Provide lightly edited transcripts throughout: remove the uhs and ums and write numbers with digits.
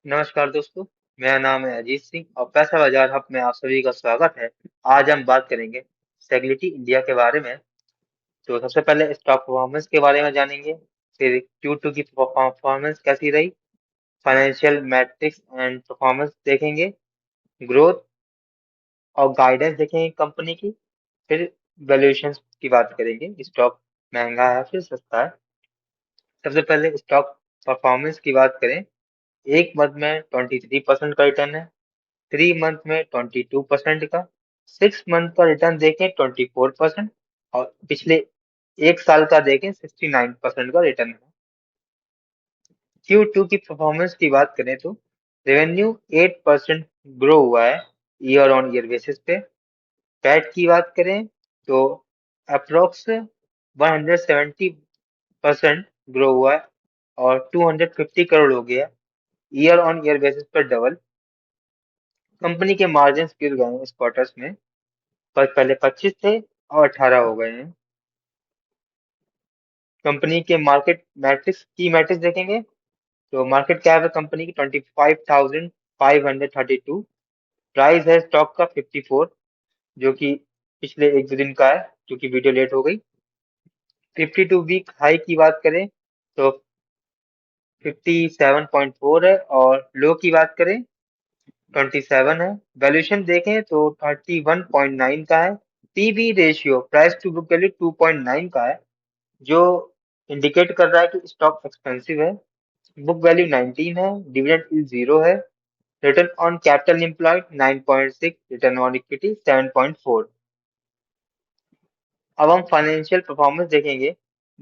नमस्कार दोस्तों। मेरा नाम है अजीत सिंह और पैसा बाजार हब में आप सभी का स्वागत है। आज हम बात करेंगे स्टेबिलिटी इंडिया के बारे में। तो सबसे पहले स्टॉक परफॉर्मेंस के बारे में जानेंगे, फिर Q2 की परफॉर्मेंस कैसी रही, फाइनेंशियल मैट्रिक्स एंड परफॉर्मेंस देखेंगे, ग्रोथ और गाइडेंस देखेंगे कंपनी की, फिर वैल्यूएशन की बात करेंगे, स्टॉक महंगा है फिर सस्ता है। सबसे पहले स्टॉक परफॉर्मेंस की बात करें, एक मंथ में 23% का रिटर्न है, 3 मंथ में 22% का, 6 मंथ का रिटर्न देखें 24% और पिछले एक साल का देखें 69% का रिटर्न है। Q2 की परफॉर्मेंस की बात करें तो रेवेन्यू 8% ग्रो हुआ है ईयर ऑन ईयर बेसिस पे। पैट की बात करें तो अप्रोक्स 170% ग्रो हुआ है और 250 करोड़ हो गया, ईयर ऑन ईयर बेसिस पर डबल। कंपनी के मार्जिन गिर गए हैं इस क्वार्टर्स में, पर पहले 25 थे और 18 हो गए हैं। कंपनी के मार्केट मैट्रिक्स की मैट्रिक्स देखेंगे तो मार्केट कैप है कंपनी की 25,532, प्राइस है स्टॉक का 54, जो कि पिछले एक दो दिन का है, जो कि वीडियो लेट हो गई। 52 वीक हाई की बात करें तो 57.4 है और लो की बात करें 27 है। वैल्यूएशन देखें तो 31.9 का है। PB ratio price to book value 2.9 का है, जो इंडिकेट कर रहा है कि स्टॉक एक्सपेंसिव है। बुक वैल्यू 19 है, डिविडेंड यील्ड 0 है, return on capital employed 9.6, return on equity 7.4। अब हम फाइनेंशियल परफॉर्मेंस देखेंगे।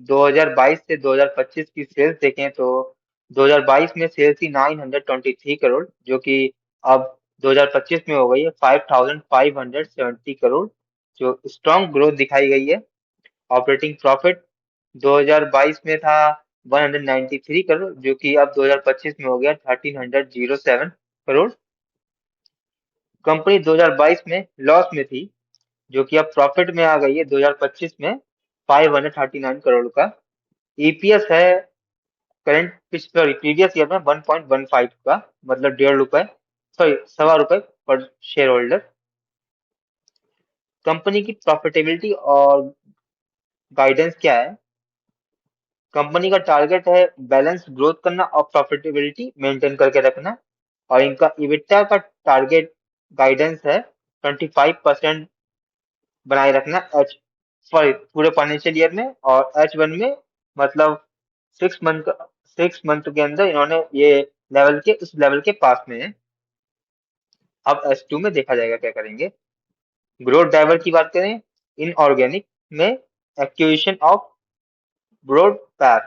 2022 से 2025 की सेल्स देखें तो 2022 में सेल्स थी 923 करोड़, जो कि अब 2025 में हो गई है 5570 करोड़, जो स्ट्रॉन्ग ग्रोथ दिखाई गई है। ऑपरेटिंग प्रॉफिट 2022 में था 193 करोड़, जो कि अब 2025 में हो गया 1307 करोड़। कंपनी 2022 में लॉस में थी, जो कि अब प्रॉफिट में आ गई है 2025 में 539 करोड़ का। ईपीएस है करंट सॉरी प्रीवियस ईयर में 1.15 का, मतलब 1.5 रुपए, सॉरी ₹1.25 पर शेयर होल्डर। कंपनी की प्रॉफिटेबिलिटी और गाइडेंस क्या है? कंपनी का टारगेट है बैलेंस ग्रोथ करना और प्रॉफिटेबिलिटी मेंटेन करके रखना, और इनका इबिटा का टारगेट गाइडेंस है 25% बनाए रखना एच सॉरी पूरे फाइनेंशियल ईयर में, और H1 में मतलब 6 मंथ 6 मंथ के अंदर इन्होंने ये लेवल के उस लेवल के पास में है। अब H2 में देखा जाएगा क्या करेंगे। ग्रोथ ड्राइवर की बात करें, इनऑर्गेनिक में एक्विजिशन ऑफ ब्रॉड पैथ,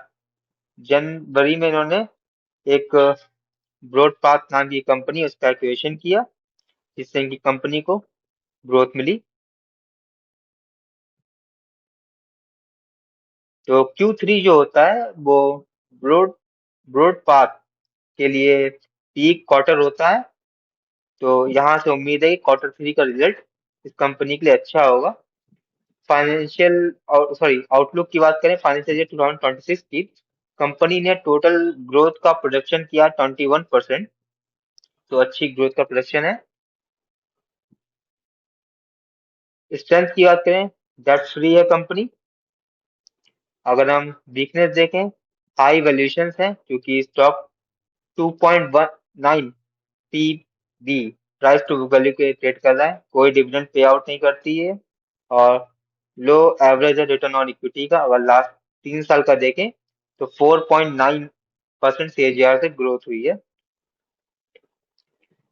जनवरी में इन्होंने एक ब्रॉड पाथ नाम की कंपनी उसका एक्विजिशन किया, जिससे इनकी कंपनी को ग्रोथ मिली। तो Q3 जो होता है वो ब्रॉड ब्रॉड पाथ के लिए पीक क्वार्टर होता है। तो यहाँ से उम्मीद है कि Q3 का रिजल्ट इस कंपनी के लिए अच्छा होगा। फाइनेंशियल और सॉरी आउटलुक की बात करें फाइनेंशियल ईयर 2026 की, कंपनी ने टोटल ग्रोथ का प्रोजेक्शन किया 21%, तो अच्छी ग्रोथ का प्रोजेक्शन है। स्ट्रेंथ की बात करें, डेट फ्री है कंपनी। अगर हम वीकनेस देखें, हाई वैल्यूएशन है क्योंकि stock 2.19 PB price to book value के ट्रेड कर रहा है, कोई डिविडेंड पे आउट नहीं करती है, और लो एवरेज है रिटर्न ऑन इक्विटी का। अगर लास्ट 3 साल का देखें तो 4.9% सीएजीआर से ग्रोथ हुई है।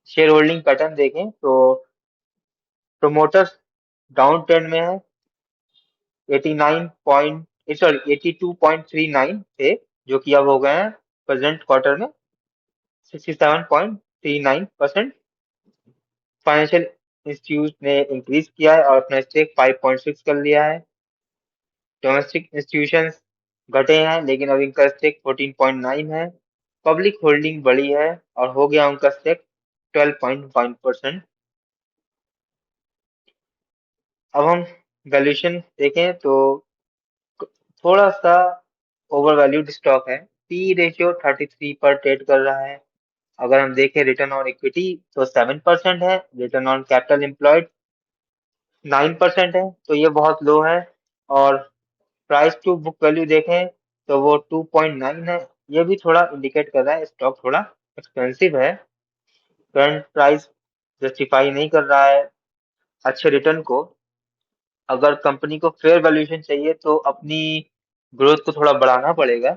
शेयर होल्डिंग पैटर्न देखें तो प्रोमोटर्स डाउन ट्रेंड में है, 89 पॉइंट सॉरी 82.39 थे, जो कि अब हो गए हैं प्रेजेंट क्वार्टर में 67.39%। फाइनेंशियल इंस्टीट्यूट ने इंक्रीज किया है और अपना स्टेक 5.6 कर लिया है। डोमेस्टिक इंस्टीट्यूशंस घटे हैं, लेकिन अब इनका स्टेक 14.9 है। पब्लिक होल्डिंग बढ़ी है और हो गया उनका स्टेक 12.5%। अब हम वैल्यूएशन देखें तो थोड़ा सा ओवर वैल्यूड स्टॉक है। पी रेशियो 33 पर ट्रेड कर रहा है। अगर हम देखें रिटर्न ऑन इक्विटी तो 7% है, रिटर्न ऑन कैपिटल एम्प्लॉयड 9% है, तो ये बहुत लो है। और प्राइस टू बुक वैल्यू देखें तो वो 2.9 है। ये भी थोड़ा इंडिकेट कर रहा है स्टॉक थोड़ा एक्सपेंसिव है। करंट प्राइस जस्टिफाई नहीं कर रहा है अच्छे रिटर्न को। अगर कंपनी को फेयर वैल्यूएशन चाहिए तो अपनी ग्रोथ को थोड़ा बढ़ाना पड़ेगा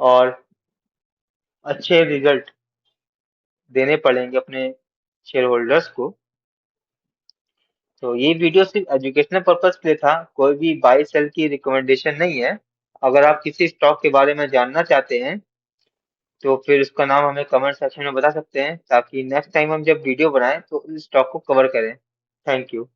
और अच्छे रिजल्ट देने पड़ेंगे अपने शेयर होल्डर्स को। तो ये वीडियो सिर्फ एजुकेशनल पर्पस के लिए था, कोई भी बाय सेल की रिकमेंडेशन नहीं है। अगर आप किसी स्टॉक के बारे में जानना चाहते हैं तो फिर उसका नाम हमें कमेंट सेक्शन में बता सकते हैं, ताकि नेक्स्ट टाइम हम जब वीडियो बनाएं तो उस स्टॉक को कवर करें। Thank you.